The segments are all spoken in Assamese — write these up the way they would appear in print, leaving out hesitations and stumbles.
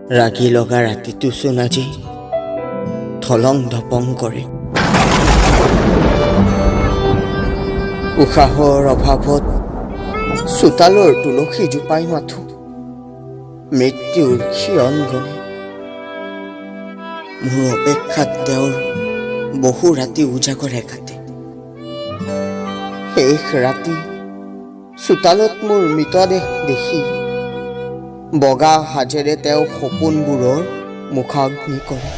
ৰাগি লগা ৰাতিটো চোন আজি থলং ধপং কৰে। উশাহৰ অভাৱত চোতালৰ তুলসী জোপাই মাথো মৃত্যুৰ ক্ষীণ গণে। মোৰ অপেক্ষাত তেওঁৰ বহু ৰাতি উজাগৰে কাটে। শেষ ৰাতি চোতালত মোৰ মৃতদেহ দেখি বগা সাজেৰে তেওঁ সপোনবোৰৰ মুখাগ্নি কৰে।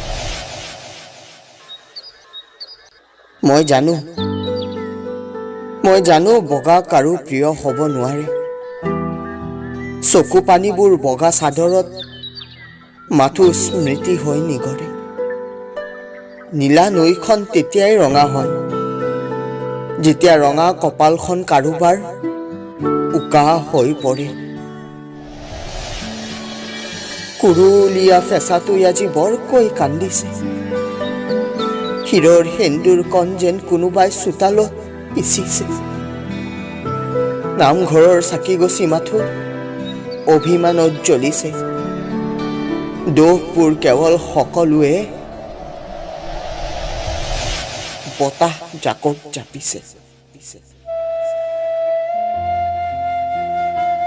মই জানো বগা কাৰো প্ৰিয় হ'ব নোৱাৰে। চকু পানীবোৰ বগা চাদৰত মাথো স্মৃতি হৈ নিগৰে। নীলা নৈখন তেতিয়াই ৰঙা হয় যেতিয়া ৰঙা কপালখন কাৰোবাৰ উকা হৈ পৰে। কুৰুলীয়া ফেঁচাটোৱে আজি বৰকৈ কান্দিছে। শিৰৰ সেন্দুৰ কণ যেন কোনোবাই চোতালত পিচিছে। নামঘৰৰ চাকিগছি মাথো অভিমানত জ্বলিছে। দোষবোৰ কেৱল সকলোৱে বতাহ জাকক জাপিছে।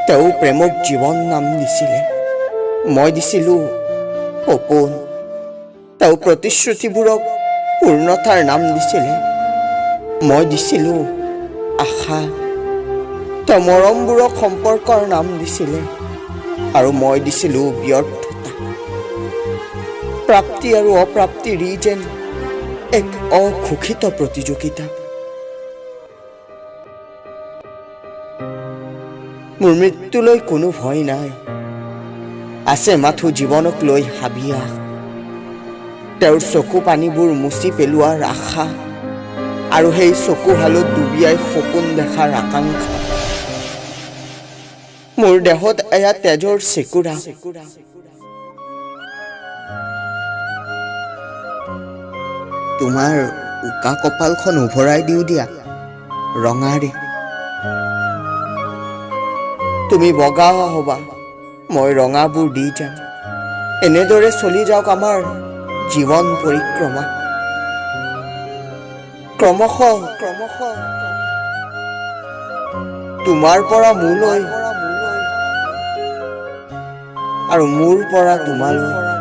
তেওঁ প্ৰেমক জীৱন নাম দিছিলে, মই দিছিলোঁ সপোন। তেওঁ প্ৰতিশ্ৰুতিবোৰক পূৰ্ণতাৰ নাম দিছিলে, মই দিছিলোঁ আশা। তেওঁ মৰমবোৰক সম্পৰ্কৰ নাম দিছিলে আৰু মই দিছিলোঁ ব্যৰ্থতা। প্ৰাপ্তি আৰু অপ্ৰাপ্তিৰ ই যেন এক অঘোষিত প্ৰতিযোগিতা। মোৰ মৃত্যুলৈ কোনো ভয় নাই, আছে মাথো জীৱনক লৈ হাবিয়াস। তেওঁৰ চকু পানীবোৰ মুচি পেলোৱাৰ আশা আৰু সেই চকুহালত ডুবিয়াই সপোন দেখাৰ আকাংক্ষা। মোৰ দেহত এয়া তেজৰ চেকুৰা। তোমাৰ উকা কপালখন উভৰাই দিওঁ দিয়া ৰঙাৰে। তুমি বগা হবা, মই ৰঙাবোৰ দি যাম। এনেদৰে চলি যাওক আমাৰ জীৱন পৰিক্ৰমা। ক্ৰমশ তোমাৰ পৰা মোলৈ আৰু মোৰ পৰা তোমালৈ।